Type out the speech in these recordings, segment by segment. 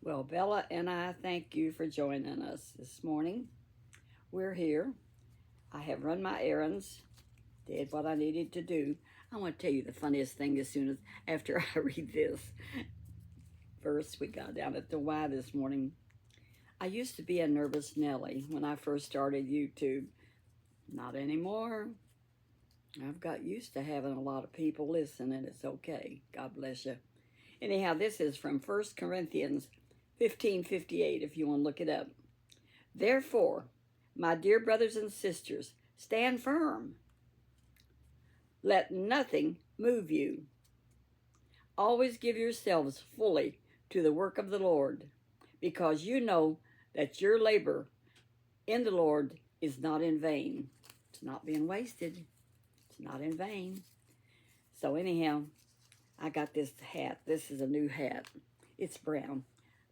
Well, Bella and I thank you for joining us this morning. We're here. I have run my errands, did what I needed to do. I want to tell you the funniest thing as soon as after I read this verse we got down at the Y this morning. I used to be a nervous Nelly when I first started YouTube. Not anymore. I've got used to having a lot of people listen, and it's okay. God bless you. Anyhow, this is from 1 Corinthians 15:58, if you want to look it up. Therefore, my dear brothers and sisters, stand firm. Let nothing move you. Always give yourselves fully to the work of the Lord, because you know that your labor in the Lord is not in vain. It's not being wasted. It's not in vain. So anyhow, I got this hat. This is a new hat. It's brown.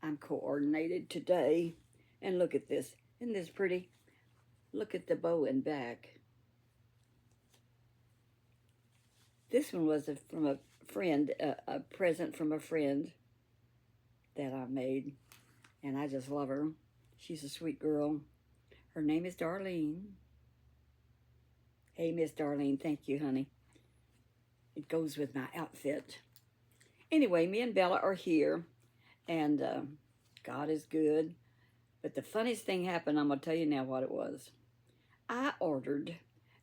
I'm coordinated today. And look at this. Isn't this pretty? Look at the bow and back. This one was from a friend, a present from a friend that I made. And I just love her. She's a sweet girl. Her name is Darlene. Hey, Miss Darlene. Thank you, honey. It goes with my outfit. Anyway, me and Bella are here. And God is good. But the funniest thing happened, I'm going to tell you now what it was. I ordered,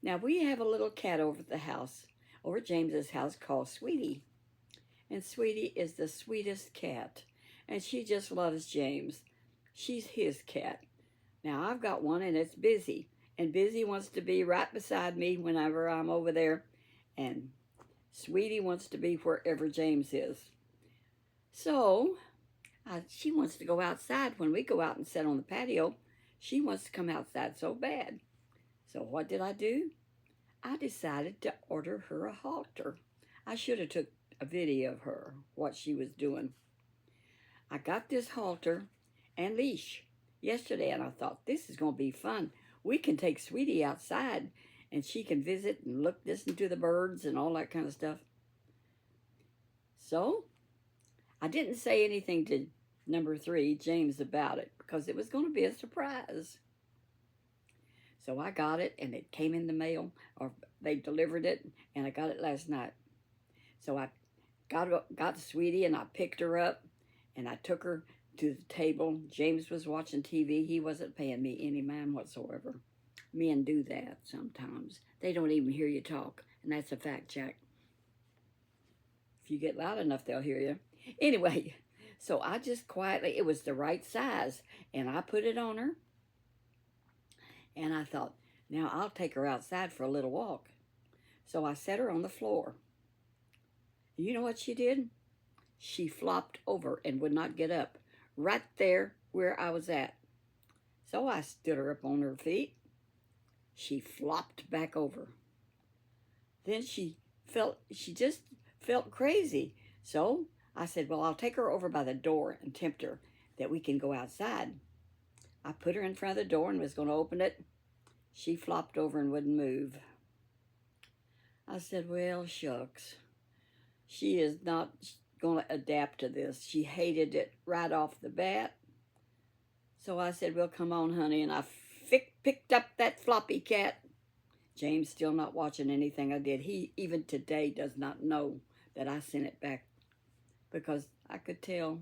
now we have a little cat over at the house, over at James's house called Sweetie. And Sweetie is the sweetest cat. And she just loves James. She's his cat. Now I've got one and it's Busy. And Busy wants to be right beside me whenever I'm over there. And Sweetie wants to be wherever James is. So she wants to go outside. When we go out and sit on the patio, she wants to come outside so bad. So what did I do? I decided to order her a halter. I should have took a video of her, what she was doing. I got this halter and leash yesterday, and I thought, this is going to be fun. We can take Sweetie outside, and she can visit and listen to the birds and all that kind of stuff. So I didn't say anything to number 3, James, about it, because it was going to be a surprise. So I got it, and it came in the mail, or they delivered it, and I got it last night. So I got Sweetie, and I picked her up, and I took her to the table. James was watching TV. He wasn't paying me any mind whatsoever. Men do that sometimes. They don't even hear you talk, and that's a fact, Jack. If you get loud enough, they'll hear you. Anyway, so I just quietly, it was the right size, and I put it on her. And I thought, now I'll take her outside for a little walk. So I set her on the floor. And you know what she did? She flopped over and would not get up, right there where I was at. So I stood her up on her feet. She flopped back over. Then she just felt crazy. So I said, well, I'll take her over by the door and tempt her that we can go outside. I put her in front of the door and was going to open it. She flopped over and wouldn't move. I said, well, shucks. She is not going to adapt to this. She hated it right off the bat. So I said, well, come on, honey. And I picked up that floppy cat. James still not watching anything I did. He, even today, does not know that I sent it back, because I could tell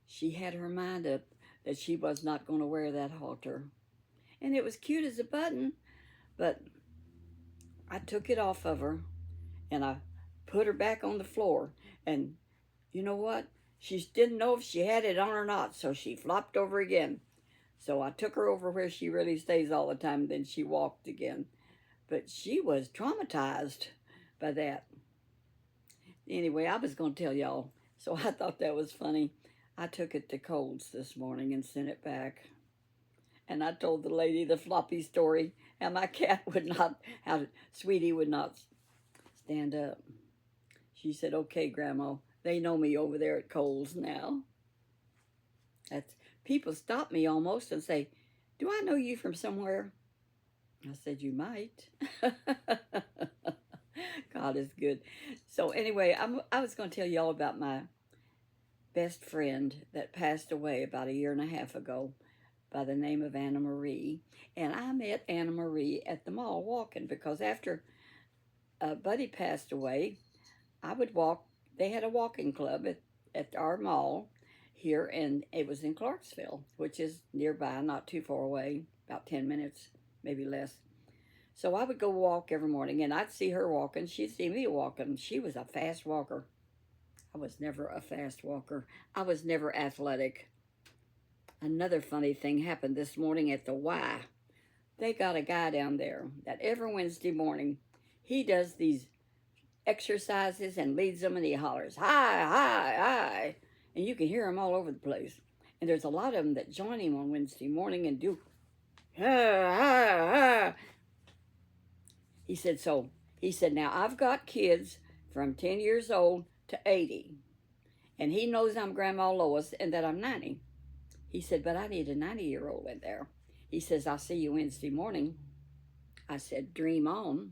she had her mind up that she was not going to wear that halter. And it was cute as a button, but I took it off of her, and I put her back on the floor. And you know what? She didn't know if she had it on or not, so she flopped over again. So I took her over where she really stays all the time, then she walked again. But she was traumatized by that. Anyway, I was going to tell y'all, so I thought that was funny. I took it to Coles this morning and sent it back. And I told the lady the floppy story, how my cat would not, how Sweetie would not stand up. She said, okay, Grandma, they know me over there at Coles now. People stop me almost and say, do I know you from somewhere? I said, you might. God is good. So anyway, I was going to tell y'all about my best friend that passed away about a year and a half ago by the name of Anna Marie. And I met Anna Marie at the mall walking because after Buddy passed away, I would walk. They had a walking club at our mall here, and it was in Clarksville, which is nearby, not too far away, about 10 minutes, maybe less. So I would go walk every morning, and I'd see her walking. She'd see me walking. She was a fast walker. I was never a fast walker. I was never athletic. Another funny thing happened this morning at the Y. They got a guy down there that every Wednesday morning, he does these exercises and leads them, and he hollers, hi, hi, hi. And you can hear him all over the place. And there's a lot of them that join him on Wednesday morning and do, ha, ha, ha. He said, now I've got kids from 10 years old to 80. And he knows I'm Grandma Lois and that I'm 90. He said, but I need a 90-year-old in there. He says, I'll see you Wednesday morning. I said, dream on.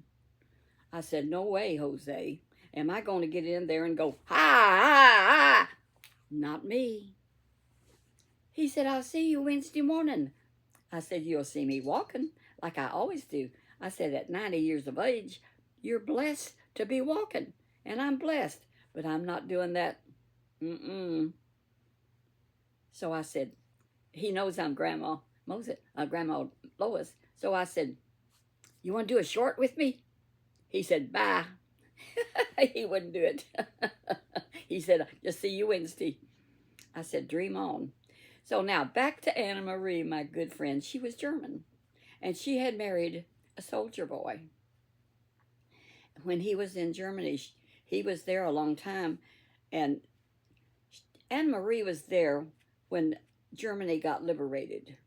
I said, no way, Jose. Am I going to get in there and go, ha, ha, ha? Not me. He said, I'll see you Wednesday morning. I said, you'll see me walking like I always do. I said, at 90 years of age, you're blessed to be walking. And I'm blessed, but I'm not doing that. So I said, he knows I'm Grandma Lois. So I said, you want to do a short with me? He said, bye. He wouldn't do it. He said, just see you Wednesday. I said, dream on. So now back to Anna Marie, my good friend. She was German, and she had married a soldier boy. When he was in Germany, he was there a long time, and Anna Marie was there when Germany got liberated.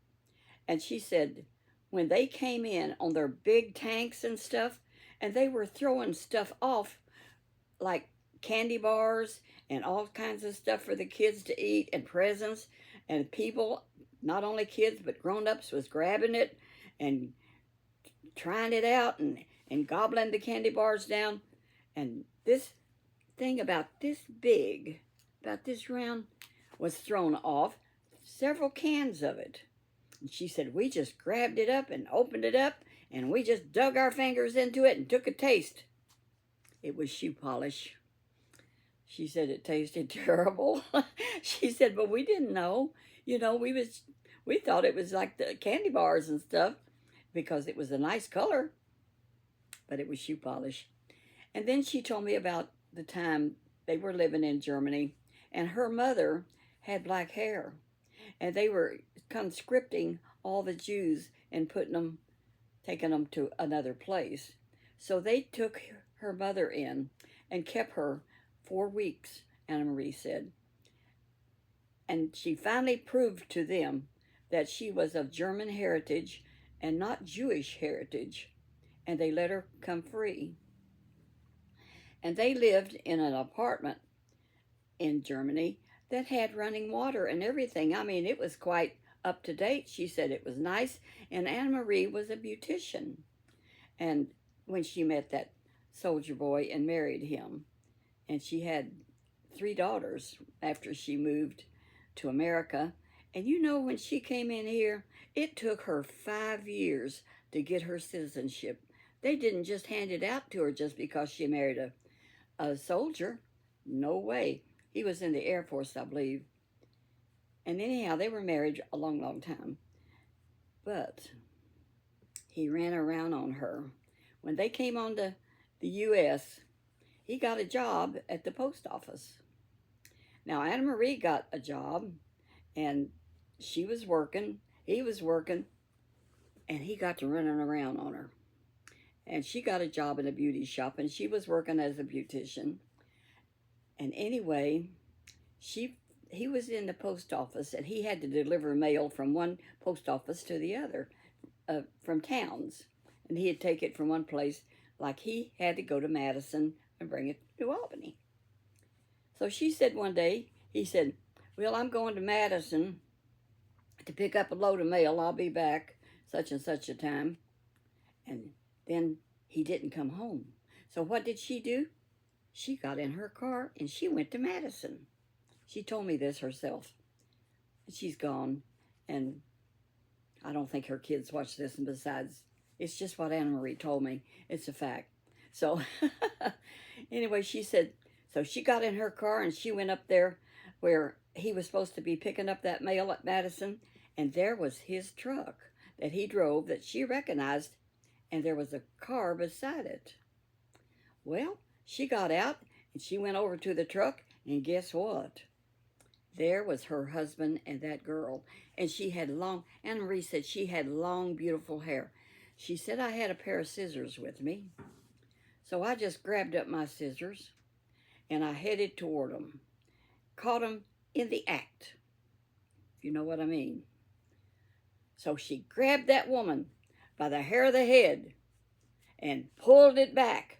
And she said, when they came in on their big tanks and stuff, and they were throwing stuff off, like candy bars and all kinds of stuff for the kids to eat and presents, and people, not only kids, but grown-ups was grabbing it and trying it out and gobbling the candy bars down. And this thing about this big, about this round, was thrown off, several cans of it. And she said, we just grabbed it up and opened it up, and we just dug our fingers into it and took a taste. It was shoe polish. She said it tasted terrible. She said, but we didn't know. You know, we thought it was like the candy bars and stuff because it was a nice color, but it was shoe polish. And then she told me about the time they were living in Germany, and her mother had black hair, and they were conscripting all the Jews and taking them to another place. So they took her mother in and kept her 4 weeks, Anna Marie said. And she finally proved to them that she was of German heritage and not Jewish heritage, and they let her come free. And they lived in an apartment in Germany that had running water and everything. I mean, it was quite up to date. She said it was nice, and Anna Marie was a beautician. And when she met that soldier boy and married him, and she had 3 daughters after she moved to America. And you know, when she came in here, it took her 5 years to get her citizenship. They didn't just hand it out to her just because she married a soldier. No way. He was in the Air Force, I believe. And anyhow, they were married a long, long time. But he ran around on her. When they came on to the U.S., he got a job at the post office. Now, Anna Marie got a job, and she was working, he was working, and he got to running around on her. And she got a job in a beauty shop, and she was working as a beautician. And anyway, he was in the post office, and he had to deliver mail from one post office to the other, from towns. And he'd take it from one place, like he had to go to Madison and bring it to Albany. So she said one day, he said, well, I'm going to Madison to pick up a load of mail. I'll be back such and such a time. And then he didn't come home. So what did she do? She got in her car and she went to Madison. She told me this herself. She's gone, and I don't think her kids watch this, and besides, it's just what Anna Marie told me. It's a fact. So, anyway, she said, so she got in her car and she went up there where he was supposed to be picking up that mail at Madison, and there was his truck that he drove that she recognized, and there was a car beside it. Well, she got out and she went over to the truck, and guess what? There was her husband and that girl. And she had long, Anna Marie said she had long, beautiful hair. She said I had a pair of scissors with me. So I just grabbed up my scissors and I headed toward them. Caught them in the act, if you know what I mean. So she grabbed that woman by the hair of the head and pulled it back.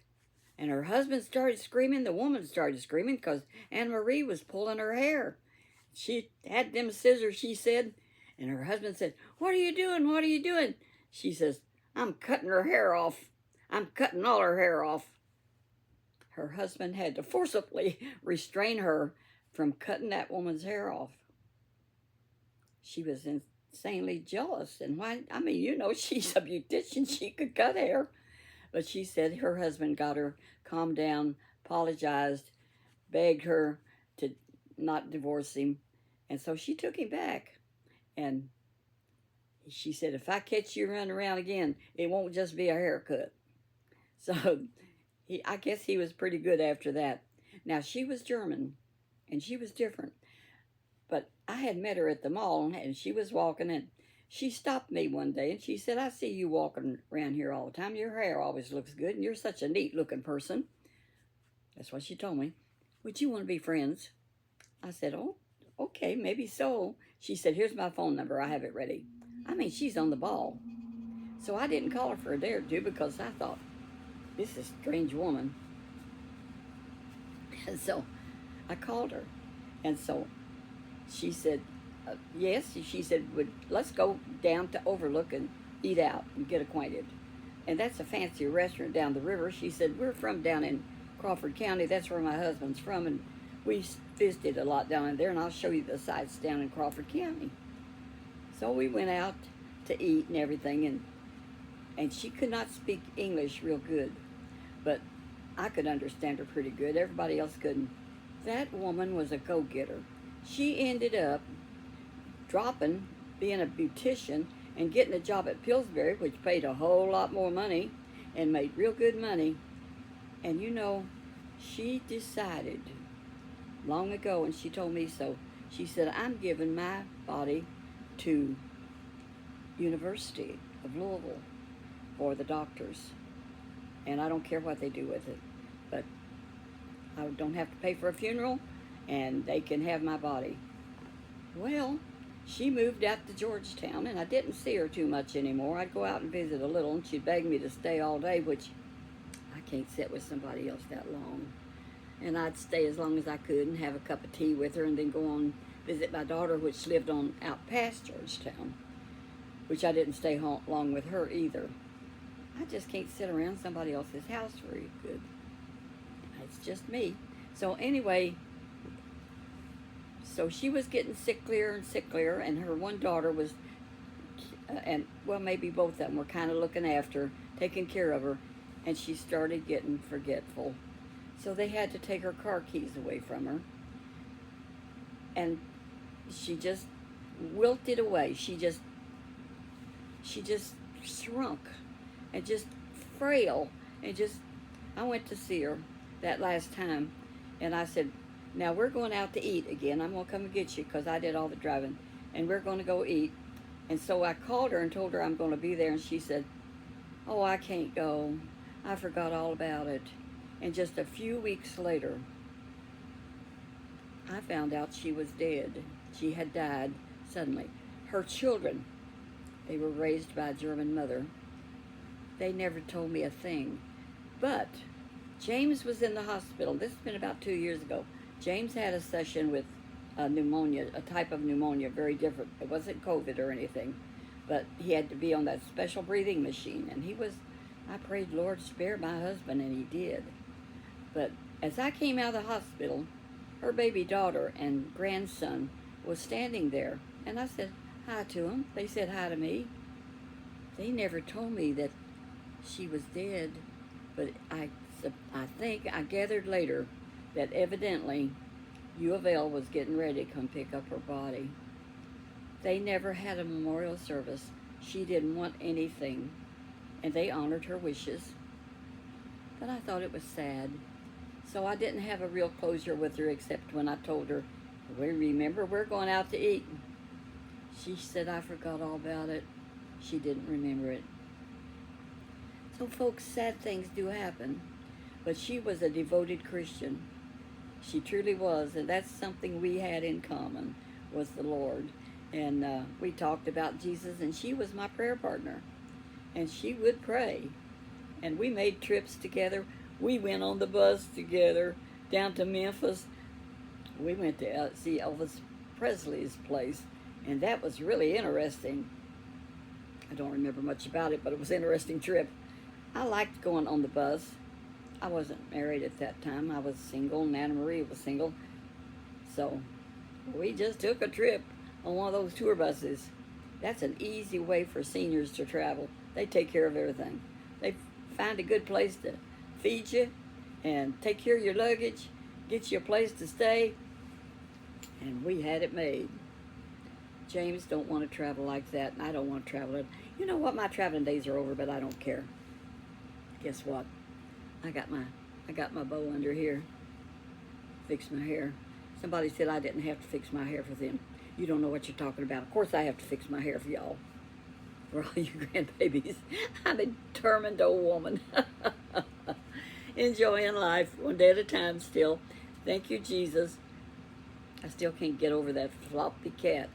And her husband started screaming. The woman started screaming because Anna Marie was pulling her hair. She had them scissors, she said, and her husband said, "What are you doing? What are you doing?" She says, "I'm cutting her hair off. I'm cutting all her hair off." Her husband had to forcibly restrain her from cutting that woman's hair off. She was insanely jealous, and why? I mean, you know, she's a beautician. She could cut hair. But she said her husband got her calmed down, apologized, begged her to not divorce him. And so she took him back. And she said, "If I catch you running around again, it won't just be a haircut." So I guess he was pretty good after that. Now, she was German, and she was different. But I had met her at the mall, and she was walking, and she stopped me one day, and she said, "I see you walking around here all the time. Your hair always looks good, and you're such a neat-looking person." That's what she told me. "Would you want to be friends?" I said, "Oh, okay, maybe so." She said, "Here's my phone number. I have it ready." I mean, she's on the ball. So I didn't call her for a day or two because I thought, this is a strange woman. And so I called her. And so she said, yes. She said, let's go down to Overlook and eat out and get acquainted. And that's a fancy restaurant down the river. She said, we're from down in Crawford County. That's where my husband's from. And we visited a lot down in there. And I'll show you the sights down in Crawford County. So we went out to eat and everything. And she could not speak English real good. But I could understand her pretty good. Everybody else couldn't. That woman was a go-getter. She ended up dropping being a beautician and getting a job at Pillsbury, which paid a whole lot more money and made real good money. And you know, she decided long ago, and she told me so, she said, I'm giving my body to University of Louisville for the doctors. And I don't care what they do with it. But I don't have to pay for a funeral, and they can have my body. Well, she moved out to Georgetown, and I didn't see her too much anymore. I'd go out and visit a little, and she'd beg me to stay all day, which I can't sit with somebody else that long. And I'd stay as long as I could and have a cup of tea with her, and then go on visit my daughter, which lived on out past Georgetown, which I didn't stay long with her either. I just can't sit around somebody else's house very good. It's just me. So anyway, so she was getting sicklier and sicklier, and her one daughter was, and well, maybe both of them were kind of looking after her, taking care of her, and she started getting forgetful. So they had to take her car keys away from her, and she just wilted away. She just shrunk, and just frail, and just, I went to see her that last time, and I said, now we're going out to eat again. I'm going to come and get you because I did all the driving, and we're going to go eat. And so I called her and told her I'm going to be there, and she said, oh, I can't go. I forgot all about it. And just a few weeks later, I found out she was dead. She had died suddenly. Her children, they were raised by a German mother. They never told me a thing. But James was in the hospital. This has been about 2 years ago. James had a session with pneumonia, a type of pneumonia, very different. It wasn't COVID or anything, but he had to be on that special breathing machine. And I prayed, Lord, spare my husband, and he did. But as I came out of the hospital, her baby daughter and grandson was standing there. And I said hi to them. They said hi to me. They never told me that she was dead, but I think I gathered later that evidently U of L was getting ready to come pick up her body. They never had a memorial service. She didn't want anything, and they honored her wishes. But I thought it was sad. So I didn't have a real closure with her except when I told her, "We remember we're going out to eat." She said I forgot all about it. She didn't remember it. So folks, sad things do happen. But she was a devoted Christian. She truly was, and that's something we had in common, was the Lord. And we talked about Jesus, and she was my prayer partner. And she would pray. And we made trips together. We went on the bus together down to Memphis. We went to see Elvis Presley's place, and that was really interesting. I don't remember much about it, but it was an interesting trip. I liked going on the bus. I wasn't married at that time. I was single, and Anna Marie was single. So we just took a trip on one of those tour buses. That's an easy way for seniors to travel. They take care of everything. They find a good place to feed you and take care of your luggage, get you a place to stay, and we had it made. James don't want to travel like that, and I don't want to travel. You know what? My traveling days are over, but I don't care. Guess what? I got my bow under here. Fix my hair. Somebody said I didn't have to fix my hair for them. You don't know what you're talking about. Of course I have to fix my hair for y'all. For all you grandbabies. I'm a determined old woman. Enjoying life one day at a time still. Thank you, Jesus. I still can't get over that floppy cat.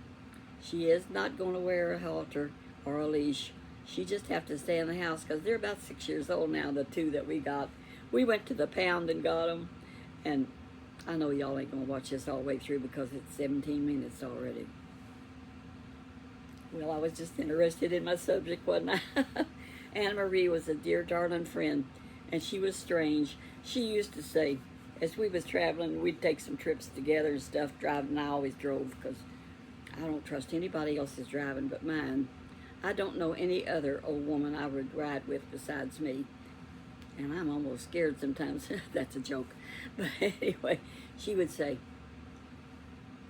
She is not going to wear a halter or a leash. She just have to stay in the house because they're about 6 years old now, the two that we got. We went to the pound and got them. And I know y'all ain't going to watch this all the way through because it's 17 minutes already. Well, I was just interested in my subject, wasn't I? Anna Marie was a dear, darling friend, and she was strange. She used to say, as we was traveling, we'd take some trips together and stuff, driving. I always drove because I don't trust anybody else's driving but mine. I don't know any other old woman I would ride with besides me. And I'm almost scared sometimes. That's a joke. But anyway, she would say,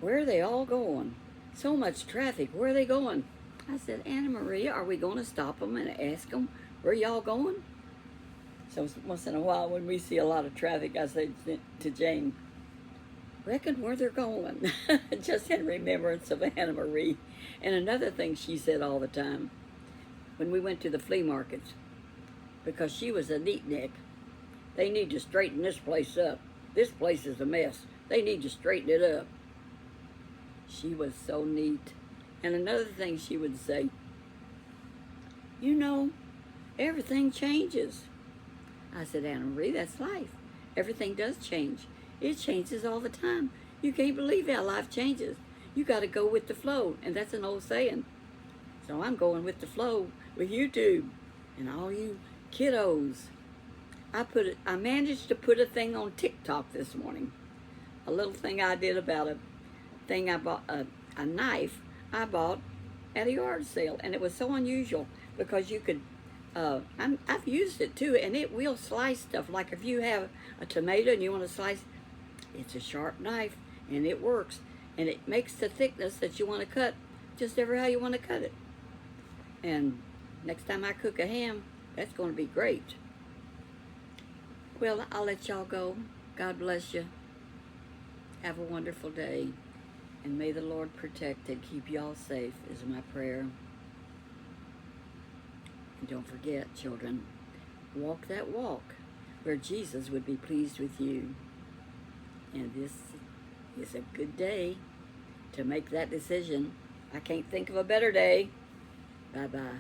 "Where are they all going? So much traffic. Where are they going?" I said, "Anna Maria, are we going to stop them and ask them, where y'all going?" So once in a while, when we see a lot of traffic, I say to Jane, "Reckon where they're going." Just in remembrance of Anna Marie. And another thing she said all the time, when we went to the flea markets, because she was a neatnik, "They need to straighten this place up. This place is a mess. They need to straighten it up." She was so neat. And another thing she would say, "You know, everything changes." I said, "Anna Marie, that's life. Everything does change. It changes all the time. You can't believe how life changes. You got to go with the flow." And that's an old saying. So I'm going with the flow with YouTube and all you kiddos. I managed to put a thing on TikTok this morning. A little thing I did about a thing I bought, a knife I bought at a yard sale. And it was so unusual because you could, I've used it too, and it will slice stuff. Like if you have a tomato and you want to slice, it's a sharp knife and it works. And it makes the thickness that you want to cut just ever how you want to cut it. And next time I cook a ham, that's going to be great. Well, I'll let y'all go. God bless you. Have a wonderful day. And may the Lord protect and keep y'all safe is my prayer. And don't forget, children, walk that walk where Jesus would be pleased with you. And this is a good day to make that decision. I can't think of a better day. Bye-bye.